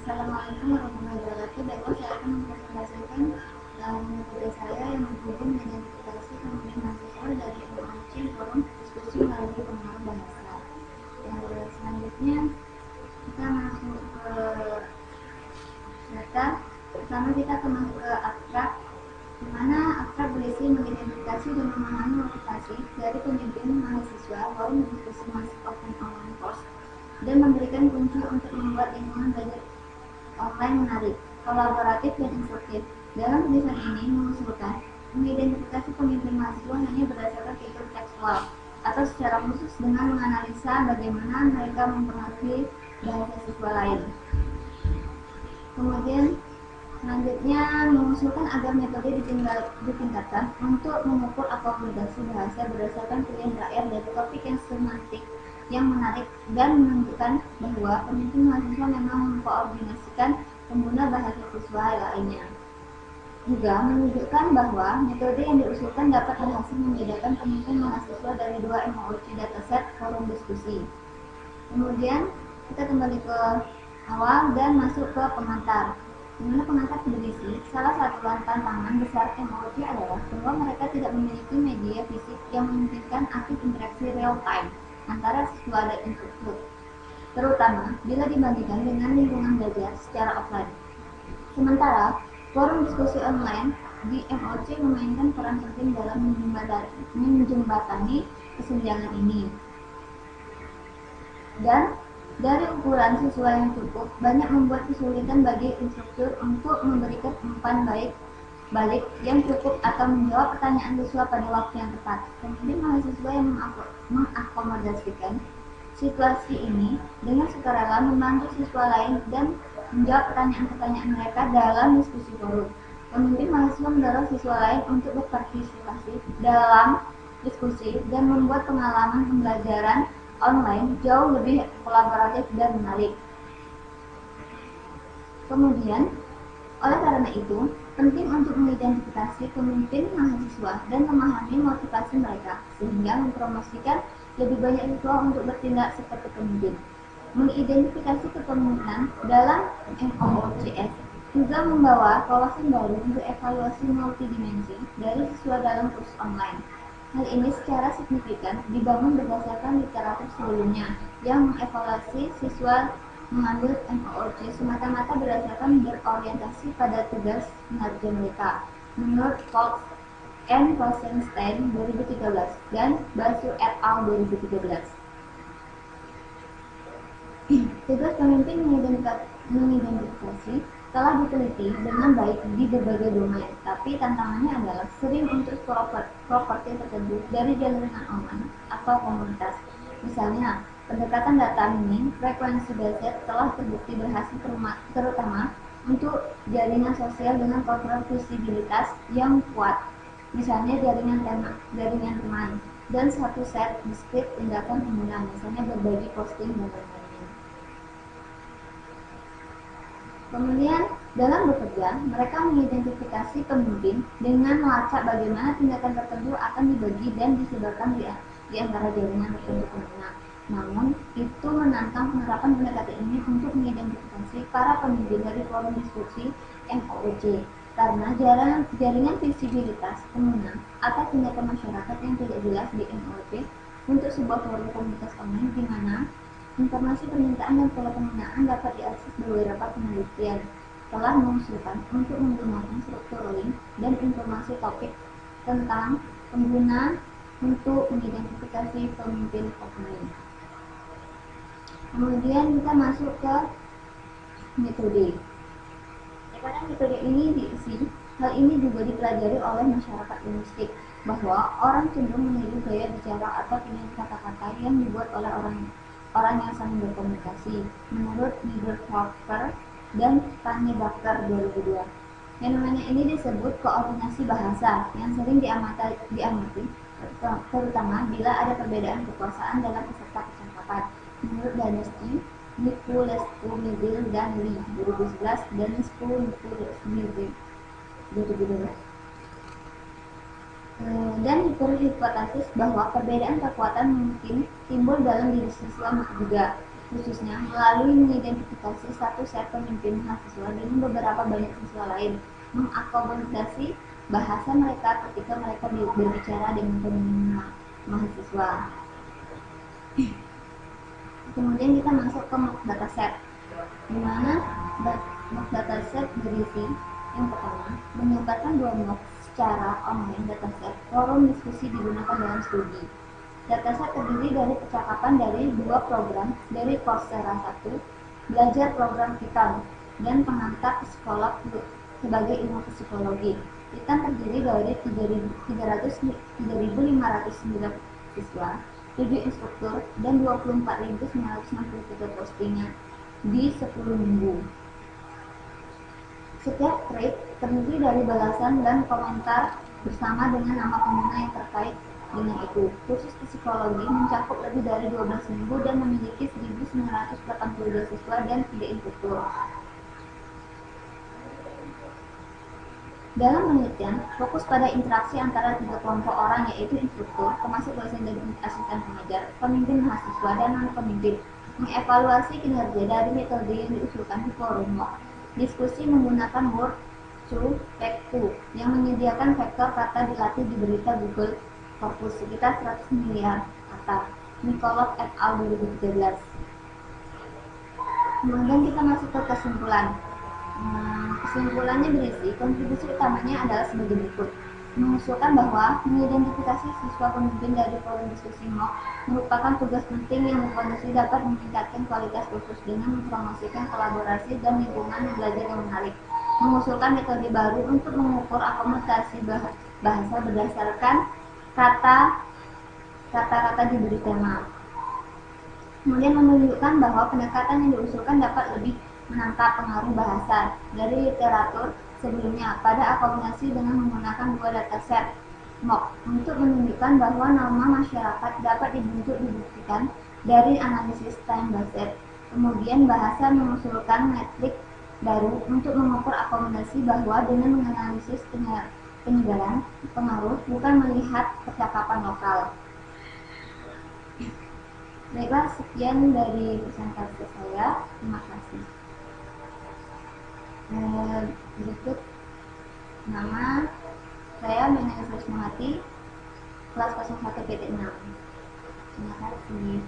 Assalamualaikum warahmatullahi wabarakatuh. Baiklah, saya akan mempresentasikan metode saya yang berhubung dengan identifikasi kemudian mahasiswa dari MOC forum diskusi melalui pengaruh bahasa. Selanjutnya kita masuk ke data. Pertama kita akan masuk ke abstrak, di mana abstrak berisi mengidentifikasi dan memahami motivasi dari pemimpin mahasiswa forum diskusi masuk open online course dan memberikan kunci untuk membuat lingkungan belajar online menarik, kolaboratif, dan instruktif. Dalam tulisan ini mengusulkan mengidentifikasi pemimpin mahasiswa hanya berdasarkan fitur tekstual atau secara khusus dengan menganalisa bagaimana mereka mempengaruhi bahasa siswa lain. Kemudian selanjutnya mengusulkan agar metode ditingkatkan untuk mengukur akomodasi bahasa berdasarkan pilihan rakyat dari topik yang semantik yang menarik dan menunjukkan bahwa pemimpin mahasiswa memang mengkoordinasikan pengguna bahasa siswa lainnya. Juga menunjukkan bahwa metode yang diusulkan dapat berhasil membedakan pemimpin mahasiswa dari dua MOOC dataset forum diskusi. Kemudian kita kembali ke awal dan masuk ke pengantar. Di mana pengantar berisi salah satu tantangan besar MOOC adalah bahwa mereka tidak memiliki media fisik yang memungkinkan aktif interaksi real time antara siswa dan instruktur, terutama bila dibandingkan dengan lingkungan belajar secara offline. Sementara, forum diskusi online di MOOC memainkan peran penting dalam menjembatani kesenjangan ini. Dan dari ukuran siswa yang cukup, banyak membuat kesulitan bagi instruktur untuk memberikan umpan balik yang cukup atau menjawab pertanyaan siswa pada waktu yang tepat. Kemudian mahasiswa yang mengakomodasikan situasi ini dengan sukarela membantu siswa lain dan menjawab pertanyaan-pertanyaan mereka dalam diskusi forum. Pemimpin mahasiswa mendorong siswa lain untuk berpartisipasi dalam diskusi dan membuat pengalaman pembelajaran online jauh lebih kolaboratif dan menarik. Kemudian, oleh karena itu, penting untuk mengidentifikasi pemimpin mahasiswa dan memahami motivasi mereka, sehingga mempromosikan lebih banyak siswa untuk bertindak seperti pemimpin. Mengidentifikasi kepemimpinan dalam MOOCs juga membawa kawasan baru untuk evaluasi multidimensi dari siswa dalam kursus online. Hal ini secara signifikan dibangun berdasarkan literatur sebelumnya yang mengevaluasi siswa mengambil MOOC semata-mata berdasarkan berorientasi pada tugas kinerja mereka menurut Fox and Rosenstein 2013 dan Basu et al. 2013. Tugas pemimpin mengidentifikasi telah diteliti dengan baik di berbagai domain, tapi tantangannya adalah sering untuk properti tertentu dari jaringan online atau komunitas. Misalnya, pendekatan data mining frekuensi based telah terbukti berhasil terutama untuk jaringan sosial dengan kontrol visibilitas yang kuat, misalnya jaringan teman, dan satu set diskrit tindakan pengguna, misalnya berbagi posting dan lain-lainnya. Kemudian, dalam bekerja, mereka mengidentifikasi pemimpin dengan melacak bagaimana tindakan tertentu akan dibagi dan disebarkan di antara jaringan tertentu pengguna. Namun, itu menantang penerapan pendekatan ini untuk mengidentifikasi para pemimpin dari forum diskusi MOOC, karena jaringan visibilitas pengguna atau tindakan masyarakat yang tidak jelas di MOOC untuk sebuah forum komunitas online di mana informasi permintaan dan pola penggunaan dapat diakses. Beberapa penelitian telah mengusulkan untuk menggunakan struktur link dan informasi topik tentang pengguna untuk mengidentifikasi pemimpin offline. Kemudian kita masuk ke metode. Karena metode ini diisi, hal ini juga dipelajari oleh masyarakat linguistik, bahwa orang cenderung meniru gaya bicara atau pilihan kata-kata yang dibuat oleh orang yang saling berkomunikasi, menurut Niederhofer dan Tannebaker 2002. Fenomena ini disebut koordinasi bahasa yang sering diamati, terutama bila ada perbedaan kekuasaan dalam peserta percakapan. Menurut Danesky, Niculescu, Miguel, dan Lee 2011, Danescu, Niculescu 2012. Dan hipotesis bahwa perbedaan kekuatan mungkin timbul dalam diri siswa juga. khususnya melalui mengidentifikasi satu set pemimpin mahasiswa dengan beberapa banyak siswa lain, mengakomodasi bahasa mereka ketika mereka berbicara dengan pemimpin mahasiswa. Kemudian kita masuk ke mock dataset, di mana mock dataset berisi yang pertama, menyebarkan 2 mock secara online dataset, forum diskusi digunakan dalam studi. Dataset terdiri dari percakapan dari 2 program dari Coursera 1, belajar program Titan, dan pengantar psikolog sebagai ilmu psikologi. Titan terdiri dari 3.509 siswa, 7 instruktur, dan 24.963 postingan di 10 minggu. Setiap thread terdiri dari balasan dan komentar bersama dengan nama pengguna yang terkait dengan itu. Kursus psikologi mencakup lebih dari 12 minggu dan memiliki 1.982 siswa dan 3 instruktur. Dalam penelitian, fokus pada interaksi antara 3 kelompok orang, yaitu instruktur, termasuk dosen dan asisten pengajar, pemimpin mahasiswa, dan non-pemimpin, mengevaluasi kinerja dari metode yang diusulkan di forum MOOC. Diskusi menggunakan Word to Fact 2 yang menyediakan vektor kata dilatih di berita Google Corpus sekitar 100 miliar kata. Nikolov et al. 2013. Kemudian kita masuk ke kesimpulan. Kesimpulannya berisi, kontribusi utamanya adalah sebagai berikut. Mengusulkan bahwa mengidentifikasi siswa pemimpin dari forum diskusi MOOC merupakan tugas penting yang berpotensi dapat meningkatkan kualitas kursus dengan mempromosikan kolaborasi dan lingkungan belajar yang menarik. Mengusulkan metode baru untuk mengukur akomodasi bahasa berdasarkan kata-kata diberi tema. Kemudian menunjukkan bahwa pendekatan yang diusulkan dapat lebih menangkap pengaruh bahasa dari literatur sebelumnya pada akomodasi dengan menggunakan 2 dataset MOOC untuk menunjukkan bahwa nama masyarakat dapat dibuktikan dari analisis time based. Kemudian bahasa mengusulkan metrik baru untuk mengukur akomodasi bahwa dengan menganalisis penyebaran pengaruh bukan melihat percakapan lokal. Baiklah, sekian dari presentasi saya. Terima kasih. Berikut nama saya Mena Isrismawati, kelas 01 PT6. Terima kasih.